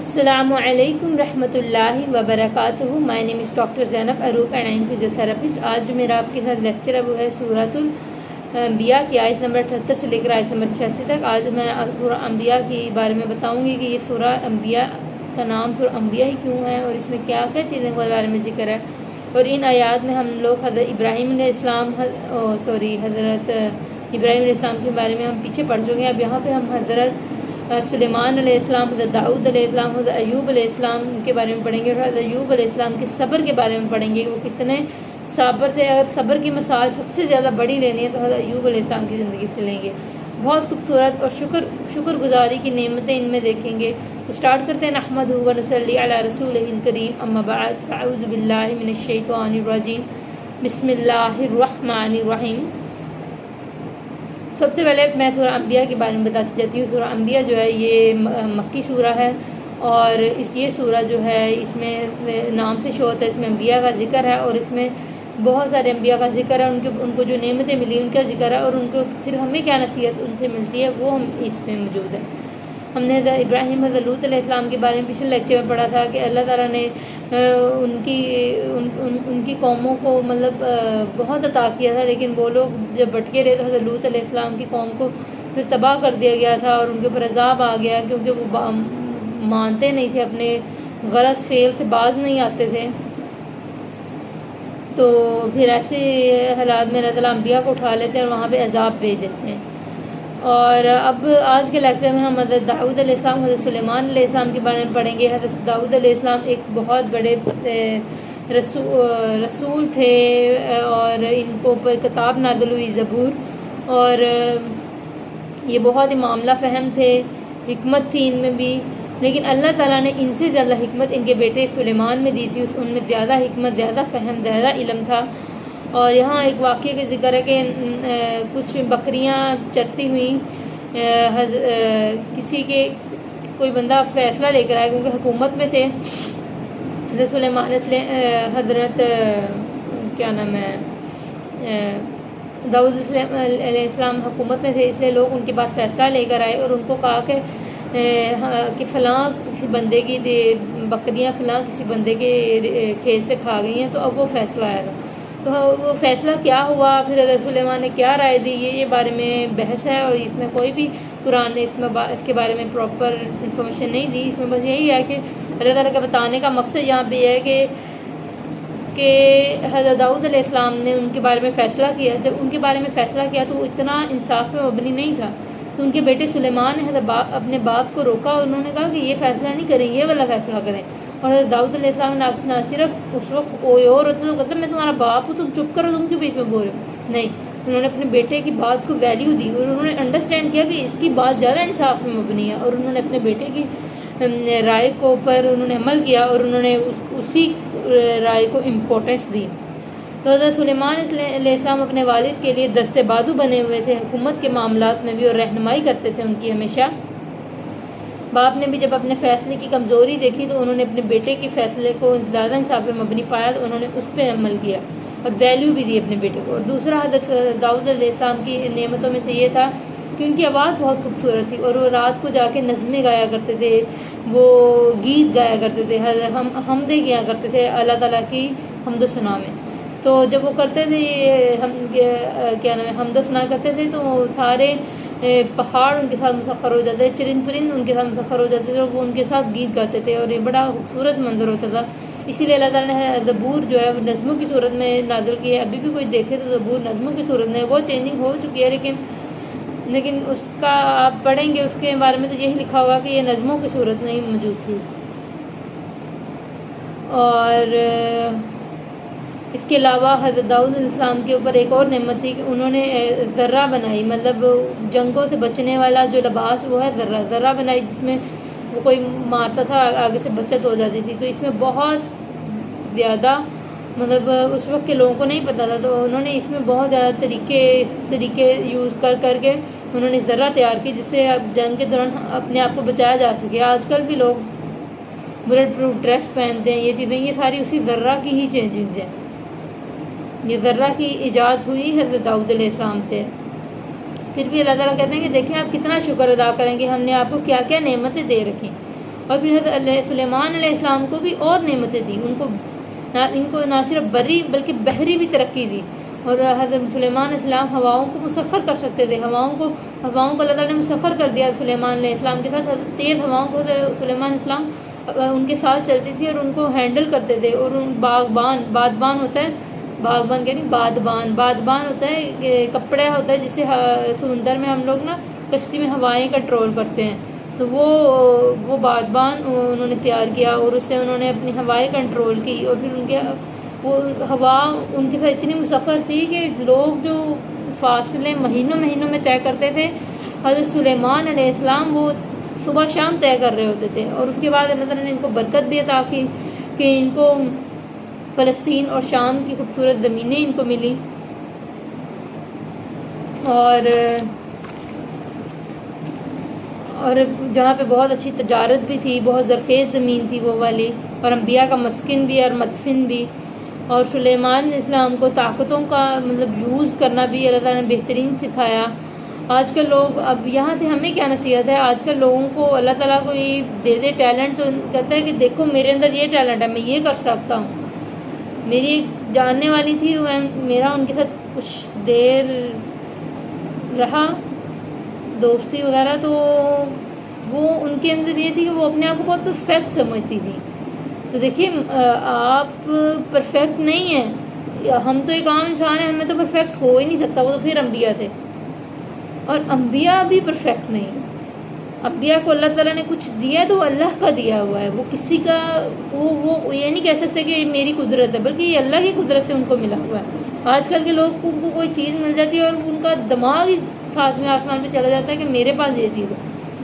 السلام علیکم رحمۃ اللہ وبرکاتہ. My name is doctor Zainab Farooq and I am physiotherapist. آج جو میرا آپ کے ساتھ لیکچر ہے وہ ہے سورۃ الانبیاء کی آیت نمبر 78 سے لے کر آیت نمبر 86 تک. آج میں سورہ انبیاء کے بارے میں بتاؤں گی کہ یہ سورہ انبیاء کا نام سورہ انبیاء ہی کیوں ہے اور اس میں کیا کیا چیزوں کے بارے میں ذکر ہے. اور ان آیات میں ہم لوگ حضرت ابراہیم علیہ السلام حضرت ابراہیم علیہ السلام کے بارے میں ہم پیچھے پڑھ چکے ہیں. اب یہاں پہ ہم حضرت سلیمان علیہ السلام، حضرت داؤد علیہ السلام، حضرت ایوب علیہ السلام کے بارے میں پڑھیں گے. اور حضرت ایوب علیہ السلام کے صبر کے بارے میں پڑھیں گے کہ وہ کتنے صابر تھے. اگر صبر کی مثال سب سے زیادہ بڑی لینی ہے تو حضرت ایوب علیہ السلام کی زندگی سے لیں گے. بہت خوبصورت اور شکر گزاری کی نعمتیں ان میں دیکھیں گے. اسٹارٹ کرتے ہیں. نحمدہ و نصلی علی رسولہ الکریم، اما بعد فاعوذ باللہ من الشیطان الرجیم، بسم اللہ الرحمن الرحیم. سب سے پہلے میں سورہ انبیاء کے بارے میں بتاتی جاتی ہوں. سورہ انبیاء جو ہے یہ مکی سورہ ہے اور یہ سورہ جو ہے اس میں نام سے شو ہوتا ہے. اس میں انبیاء کا ذکر ہے اور اس میں بہت سارے انبیاء کا ذکر ہے. ان کو جو نعمتیں ملی ان کا ذکر ہے اور ان کو پھر ہمیں کیا نصیحت ان سے ملتی ہے وہ ہم اس میں موجود ہے. ہم نے حضرت ابراہیم حضرت لوط علیہ السلام کے بارے میں پچھلے لیکچر میں پڑھا تھا کہ اللہ تعالیٰ نے ان کی قوموں کو مطلب بہت عطا کیا تھا، لیکن وہ لوگ جب بھٹکے رہے تو حضرت لوط علیہ السلام کی قوم کو پھر تباہ کر دیا گیا تھا اور ان کے اوپر عذاب آ گیا کیونکہ وہ مانتے نہیں تھے، اپنے غلط فعل سے باز نہیں آتے تھے. تو پھر ایسے حالات میں اللہ تعالیٰ انبیاء کو اٹھا لیتے ہیں اور وہاں پہ عذاب بھیج دیتے ہیں. اور اب آج کے لیکچر میں ہم حضرت داؤد علیہ السلام، حضرت سلیمان علیہ السلام کے بارے میں پڑھیں گے. حضرت داؤد علیہ السلام ایک بہت بڑے رسول تھے اور ان کو اوپر کتاب نازل ہوئی زبور، اور یہ بہت ہی معاملہ فہم تھے، حکمت تھی ان میں بھی. لیکن اللہ تعالیٰ نے ان سے زیادہ حکمت ان کے بیٹے سلیمان میں دی تھی. ان میں زیادہ حکمت، زیادہ فہم، زیادہ علم تھا. اور یہاں ایک واقعے کا ذکر ہے کہ کچھ بکریاں چرتی ہوئیں کسی کے کوئی بندہ فیصلہ لے کر آیا کیونکہ حکومت میں تھے. حضرت سلیمان حضرت کیا نام ہے داؤد علیہ السلام حکومت میں تھے، اس لیے لوگ ان کے پاس فیصلہ لے کر آئے اور ان کو کہا کہ فلاں کسی بندے کی بکریاں فلاں کسی بندے کے کھیت سے کھا گئی ہیں. تو اب وہ فیصلہ آیا تھا. تو وہ فیصلہ کیا ہوا، پھر حضرت سلیمان نے کیا رائے دی، یہ بارے میں بحث ہے. اور اس میں کوئی بھی قرآن نے اس کے بارے میں پراپر انفارمیشن نہیں دی. اس میں بس یہی ہے کہ اللہ تعالیٰ کا بتانے کا مقصد یہاں پہ یہ ہے کہ حضرت داؤد علیہ السلام نے ان کے بارے میں فیصلہ کیا. جب ان کے بارے میں فیصلہ کیا تو وہ اتنا انصاف پہ مبنی نہیں تھا. تو ان کے بیٹے سلیمان نے اپنے باپ کو روکا اور انہوں نے کہا کہ یہ فیصلہ نہیں کریں، یہ والا فیصلہ کریں. اور حضرت داؤد علیہ السلام نے نہ صرف اس وقت کوئی اور ہوتا تو کہتا میں تمہارا باپ ہوں، تم چپ کرو، تم کے بیچ میں بول رہے ہو. نہیں، انہوں نے اپنے بیٹے کی بات کو ویلیو دی اور انہوں نے انڈرسٹینڈ کیا کہ اس کی بات زیادہ انصاف میں مبنی ہے. اور انہوں نے اپنے بیٹے کی رائے کو اوپر انہوں نے عمل کیا اور انہوں نے اسی رائے کو امپورٹنس دی. تو حضرت سلیمان علیہ السلام اپنے والد کے لیے دستے بازو بنے ہوئے تھے حکومت کے معاملات میں بھی، اور رہنمائی کرتے تھے ان کی ہمیشہ. باپ نے بھی جب اپنے فیصلے کی کمزوری دیکھی تو انہوں نے اپنے بیٹے کے فیصلے کو زیادہ انصاف پہ مبنی پایا تو انہوں نے اس پہ عمل کیا اور ویلیو بھی دی اپنے بیٹے کو. اور دوسرا حضرت داؤد علیہ السلام کی نعمتوں میں سے یہ تھا کہ ان کی آواز بہت خوبصورت تھی اور وہ رات کو جا کے نظمیں گایا کرتے تھے، وہ گیت گایا کرتے تھے، حمدیں کیا کرتے تھے اللہ تعالیٰ کی حمد و ثنا میں. تو جب وہ کرتے تھے کیا نام ہے حمد و ثنا کرتے تھے تو سارے پہاڑ ان کے ساتھ مسخر ہو جاتے تھے، چرند پرند ان کے ساتھ مسخر ہو جاتے تھے اور وہ ان کے ساتھ گیت گاتے تھے اور یہ بڑا خوبصورت منظر ہوتا تھا. اسی لیے اللہ تعالیٰ نے زبور جو ہے نظموں کی صورت میں نازل کی ہے. ابھی بھی کوئی دیکھے تو زبور نظموں کی صورت میں وہ چینجنگ ہو چکی ہے، لیکن اس کا آپ پڑھیں گے اس کے بارے میں تو یہی لکھا ہوگا کہ یہ نظموں کی صورت میں ہی موجود تھی. اور اس کے علاوہ حضرت داؤد علیہ السلام کے اوپر ایک اور نعمت تھی کہ انہوں نے ذرہ بنائی، مطلب جنگوں سے بچنے والا جو لباس وہ ہے ذرہ بنائی، جس میں وہ کوئی مارتا تھا آگے سے بچت ہو جاتی تھی. تو اس میں بہت زیادہ مطلب اس وقت کے لوگوں کو نہیں پتہ تھا، تو انہوں نے اس میں بہت زیادہ طریقے یوز کر کے انہوں نے ذرہ تیار کی جس سے اب جنگ کے دوران اپنے آپ کو بچایا جا سکے. آج کل بھی لوگ بلٹ پروف ڈریس پہنتے ہیں، یہ چیزیں یہ ساری اسی ذرہ کی ہی چینجنگز ہیں. یہ ذرہ کی ایجاد ہوئی حضرت داؤد علیہ السلام سے. پھر بھی اللہ تعالیٰ کہتے ہیں کہ دیکھیں آپ کتنا شکر ادا کریں گے، ہم نے آپ کو کیا کیا نعمتیں دے رکھی. اور پھر حضرت سلیمان علیہ السلام کو بھی اور نعمتیں دیں، ان کو نہ صرف بری بلکہ بحری بھی ترقی دی، اور حضرت سلیمان علیہ السلام ہواؤں کو مسخر کر سکتے تھے، ہواؤں کو اللہ تعالیٰ نے مسخر کر دیا سلیمان علیہ السلام کے ساتھ، تیز ہواؤں کو سلیمان علیہ السلام ان کے ساتھ چلتی تھی اور ان کو ہینڈل کرتے تھے، اور بادبان ہوتا ہے، باغبان کہ نہیں بادبان ہوتا ہے، کپڑا ہوتا ہے جس سے سمندر میں ہم لوگ نا کشتی میں ہوائیں کنٹرول کرتے ہیں، تو وہ بادبان انہوں نے تیار کیا اور اس سے انہوں نے اپنی ہوائیں کنٹرول کی، اور پھر ان کے وہ ہوا ان کے ساتھ اتنی مسخر تھی کہ لوگ جو فاصلے مہینوں میں طے کرتے تھے، حضرت سلیمان علیہ السلام وہ صبح شام طے کر رہے ہوتے تھے، اور اس کے بعد اللہ تعالیٰ نے ان کو برکت بھی عطا کی کہ ان کو فلسطین اور شام کی خوبصورت زمینیں ان کو ملی، اور جہاں پہ بہت اچھی تجارت بھی تھی، بہت زرخیز زمین تھی وہ والی، اور انبیاء کا مسکن بھی اور مدفن بھی، اور سلیمان علیہ السلام کو طاقتوں کا یوز کرنا بھی اللہ تعالیٰ نے بہترین سکھایا۔ آج کل لوگ اب یہاں سے ہمیں کیا نصیحت ہے، آج کل لوگوں کو اللہ تعالیٰ کو یہ دے دے ٹیلنٹ، تو کہتا ہے کہ دیکھو میرے اندر یہ ٹیلنٹ ہے، میں یہ کر سکتا ہوں۔ میری ایک جاننے والی تھی، میرا ان کے ساتھ کچھ دیر رہا دوستی وغیرہ، تو وہ ان کے اندر یہ تھی کہ وہ اپنے آپ کو بہت پرفیکٹ سمجھتی تھی۔ تو دیکھیے آپ پرفیکٹ نہیں ہیں، ہم تو ایک عام انسان ہیں، ہمیں تو پرفیکٹ ہو ہی نہیں سکتا، وہ تو پھر انبیاء تھے، اور انبیاء بھی پرفیکٹ نہیں ہیں۔ انبیاء کو اللہ تعالیٰ نے کچھ دیا تو وہ اللہ کا دیا ہوا ہے، وہ کسی کا وہ یہ نہیں کہہ سکتے کہ میری قدرت ہے، بلکہ یہ اللہ کی قدرت سے ان کو ملا ہوا ہے۔ آج کل کے لوگ کو کوئی چیز مل جاتی ہے اور ان کا دماغ ہی ساتھ میں آسمان پہ چلا جاتا ہے کہ میرے پاس یہ چیز ہے،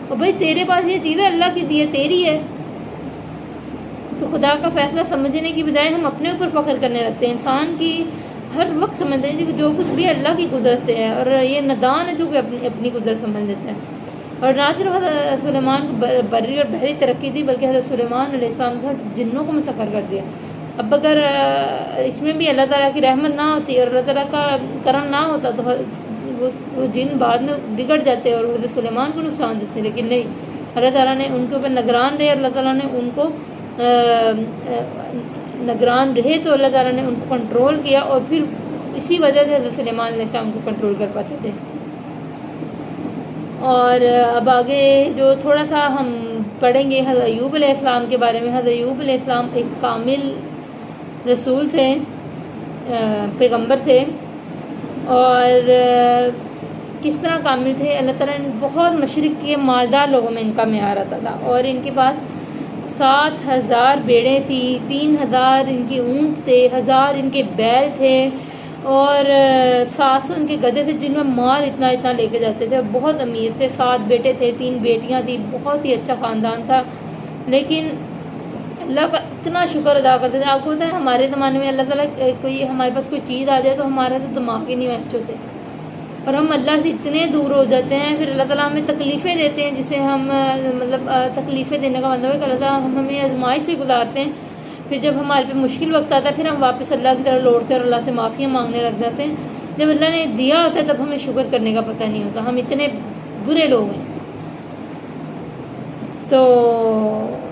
اور بھائی تیرے پاس یہ چیز ہے، اللہ کی دی ہے، تیری ہے۔ تو خدا کا فیصلہ سمجھنے کی بجائے ہم اپنے اوپر فخر کرنے لگتے ہیں۔ انسان کی ہر وقت سمجھتے ہیں کہ جو کچھ بھی اللہ کی قدرت سے ہے، اور یہ نادان ہے جو کہ اپنی قدرت سمجھ لیتا ہے۔ اور نہ صرف حضرت سلیمان کو بری اور بحری ترقی دی، بلکہ حضرت سلیمان علیہ السلام کو جنوں کو مسخر کر دیا۔ اب اگر اس میں بھی اللہ تعالیٰ کی رحمت نہ ہوتی اور اللہ تعالیٰ کا کرم نہ ہوتا تو وہ جن بعد میں بگڑ جاتے اور حضرت سلیمان کو نقصان دیتے، لیکن نہیں، اللہ تعالیٰ نے ان کے اوپر نگران رہے، اللہ تعالیٰ نے ان کو نگران رہے تو اللہ تعالیٰ نے ان کو کنٹرول کیا، اور پھر اسی وجہ سے حضرت سلیمان علیہ السلام کو کنٹرول کر پاتے تھے۔ اور اب آگے جو تھوڑا سا ہم پڑھیں گے حضرت ایوب علیہ السلام کے بارے میں۔ حضرت ایوب علیہ السلام ایک کامل رسول تھے، پیغمبر تھے، اور کس طرح کامل تھے، اللہ تعالیٰ نے بہت مشرق کے مالدار لوگوں میں ان کا معیار آتا تھا، اور ان کے پاس 7,000 بیڑیں تھیں، 3,000 ان کے اونٹ تھے، 1,000 ان کے بیل تھے، اور 700 ان کے گدھے تھے جن میں مال اتنا لے کے جاتے تھے، بہت امیر تھے، 7 بیٹے تھے، 3 بیٹیاں تھیں، بہت ہی اچھا خاندان تھا، لیکن اللہ کا اتنا شکر ادا کرتے تھے۔ آپ کو پتہ ہے ہمارے زمانے میں اللہ تعالیٰ کوئی ہمارے پاس کوئی چیز آ جائے تو ہمارا تو دماغ ہی نہیں میچ ہوتے، اور ہم اللہ سے اتنے دور ہو جاتے ہیں، پھر اللہ تعالیٰ ہمیں تکلیفیں دیتے ہیں، جسے ہم تکلیفیں دینے کا مطلب ہے کہ اللہ تعالیٰ ہمیں آزمائش سے گزارتے ہیں، پھر جب ہمارے پہ مشکل وقت آتا ہے پھر ہم واپس اللہ کی طرف لوٹتے ہیں اور اللہ سے معافیاں مانگنے لگ جاتے ہیں۔ جب اللہ نے دیا ہوتا ہے تب ہمیں شکر کرنے کا پتہ نہیں ہوتا، ہم اتنے برے لوگ ہیں۔ تو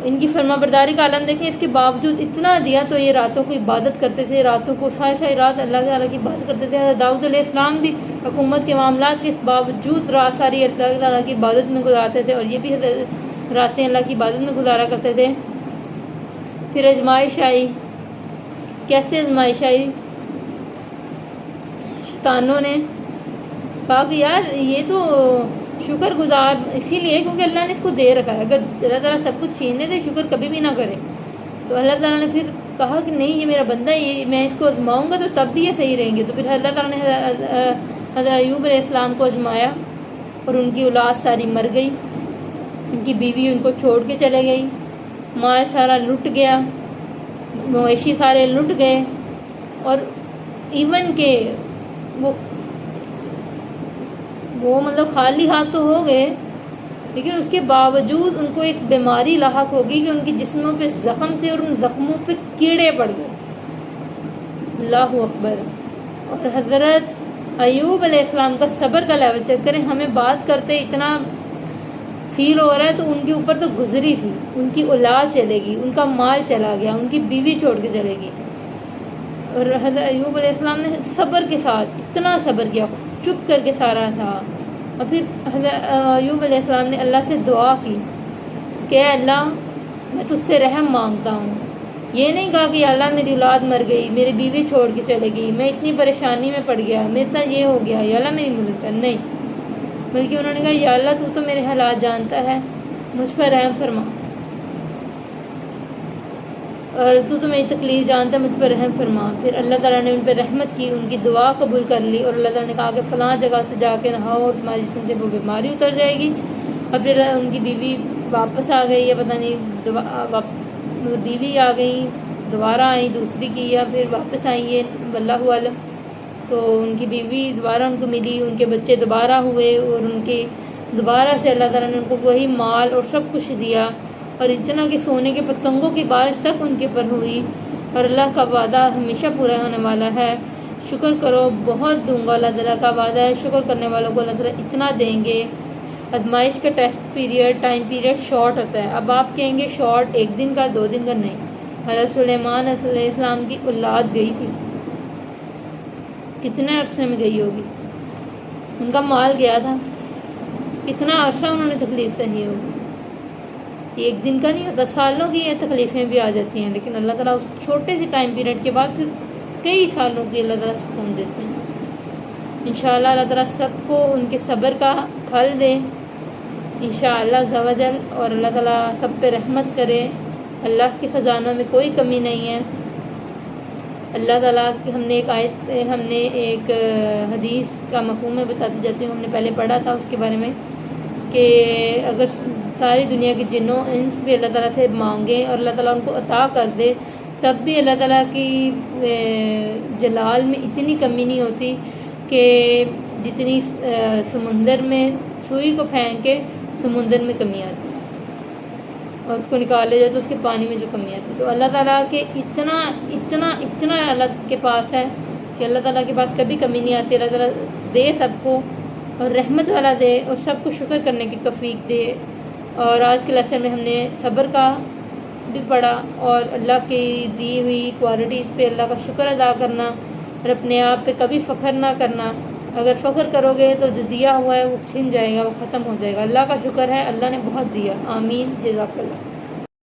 ان کی فرما برداری کا عالم دیکھیں، اس کے باوجود اتنا دیا تو یہ راتوں کو عبادت کرتے تھے، راتوں کو ساری رات اللہ تعالیٰ کی عبادت کرتے تھے۔ داؤد علیہ السلام بھی حکومت کے معاملات کے باوجود رات ساری اللہ تعالیٰ کی عبادت میں گزارتے تھے، اور یہ بھی راتیں اللہ کی عبادت میں گزارا کرتے تھے۔ پھر آزمائش آئی، کیسے آزمائش آئی؟ شیطانوں نے کہا کہ یار یہ تو شکر گزار اسی لیے کیونکہ اللہ نے اس کو دے رکھا ہے، اگر اللہ تعالیٰ سب کچھ چھین دے تو شکر کبھی بھی نہ کرے۔ تو اللہ تعالیٰ نے پھر کہا کہ نہیں، یہ میرا بندہ ہے، یہ میں اس کو آزماؤں گا تو تب بھی یہ صحیح رہیں گے۔ تو پھر اللہ تعالیٰ نے حضرت ایوب علیہ السلام کو آزمایا، اور ان کی اولاد ساری مر گئی، ان کی بیوی ان کو چھوڑ کے چلے گئی، مال سارا لٹ گیا، مویشی سارے لٹ گئے، اور ایون کہ وہ مطلب خالی ہاتھ تو ہو گئے، لیکن اس کے باوجود ان کو ایک بیماری لاحق ہوگی کہ ان کی جسموں پہ زخم تھے اور ان زخموں پہ کیڑے پڑ گئے۔ اللہ اکبر۔ اور حضرت ایوب علیہ السلام کا صبر کا لیول چیک کریں، ہمیں بات کرتے اتنا فیل ہو رہا ہے تو ان کے اوپر تو گزری تھی، ان کی اولاد چلے گی، ان کا مال چلا گیا، ان کی بیوی چھوڑ کے چلے گی. اور حضرت ایوب علیہ السلام نے صبر کے ساتھ اتنا صبر کیا، چپ کر کے سارا تھا. اور پھر حضرت ایوب علیہ السلام نے اللہ سے دعا کی کہ اے اللہ میں تجھ سے رحم مانگتا ہوں. یہ نہیں کہا کہ یا اللہ میری اولاد مر گئی، میری بیوی چھوڑ کے چلے گئی، میں اتنی پریشانی میں پڑ گیا، میرے ساتھ یہ ہو گیا، یا اللہ میری مدد کر. نہیں، بلکہ انہوں نے کہا یا اللہ تو میرے حالات جانتا ہے، مجھ پر رحم فرما، اور تو میری تکلیف جانتا ہے، مجھ پر رحم فرما. پھر اللہ تعالیٰ نے ان پہ رحمت کی، ان کی دعا قبول کر لی، اور اللہ تعالیٰ نے کہا کہ فلاں جگہ سے جا کے نہاؤ اور تمہاری جسم سے وہ بیماری اتر جائے گی. اور پھر ان کی بیوی واپس آ گئی، یا پتہ نہیں بیوی آ گئی دوبارہ آئیں دوسری کی، یا پھر واپس آئیں، یہ اللہ عالم. تو ان کی بیوی دوبارہ ان کو ملی، ان کے بچے دوبارہ ہوئے، اور ان کے دوبارہ سے اللہ تعالیٰ نے ان کو وہی مال اور سب کچھ دیا، اور اتنا کہ سونے کے پتنگوں کی بارش تک ان کے پر ہوئی. اور اللہ کا وعدہ ہمیشہ پورا ہونے والا ہے. شکر کرو، بہت دوں گا، اللہ تعالیٰ کا وعدہ ہے. شکر کرنے والوں کو اللہ تعالیٰ اتنا دیں گے. آزمائش کا test period, time period short ہوتا ہے. اب آپ کہیں گے شارٹ 1 دن کا 2 دن کا، نہیں. حضرت سلیمان علیہ السلام کی اولاد گئی تھی، کتنے عرصے میں گئی ہوگی، ان کا مال گیا تھا، کتنا عرصہ انہوں نے تکلیف سہی ہوگی. 1 دن کا نہیں ہوتا، سالوں کی یہ تکلیفیں بھی آ جاتی ہیں، لیکن اللہ تعالیٰ اس چھوٹے سے ٹائم پیریڈ کے بعد پھر کئی سالوں کی اللہ تعالیٰ سکون دیتے ہیں. انشاءاللہ اللہ تعالیٰ سب کو ان کے صبر کا پھل دے انشاءاللہ عز و جل، اور اللہ تعالیٰ سب پہ رحمت کرے. اللہ کے خزانوں میں کوئی کمی نہیں ہے. اللہ تعالیٰ کی ہم نے ایک حدیث کا مفہوم میں بتاتی جاتی ہوں، ہم نے پہلے پڑھا تھا اس کے بارے میں، کہ اگر ساری دنیا کے جنوں انس بھی اللہ تعالیٰ سے مانگیں اور اللہ تعالیٰ ان کو عطا کر دے، تب بھی اللہ تعالیٰ کی جلال میں اتنی کمی نہیں ہوتی کہ جتنی سمندر میں سوئی کو پھینک کے سمندر میں کمی آتی ہے اور اس کو نکالے جائے تو اس کے پانی میں جو کمی آتی ہے. تو اللہ تعالیٰ کے اتنا اللہ کے پاس ہے کہ اللہ تعالیٰ کے پاس کبھی کمی نہیں آتی. اللہ تعالیٰ دے سب کو، اور رحمت والا دے، اور سب کو شکر کرنے کی توفیق دے. اور آج کے لیسن میں ہم نے صبر کا بھی پڑھا، اور اللہ کی دی ہوئی کوالٹیز پہ اللہ کا شکر ادا کرنا، اور اپنے آپ پہ کبھی فخر نہ کرنا. اگر فخر کرو گے تو جو دیا ہوا ہے وہ چھن جائے گا، وہ ختم ہو جائے گا. اللہ کا شکر ہے، اللہ نے بہت دیا. آمین. جزاک اللہ.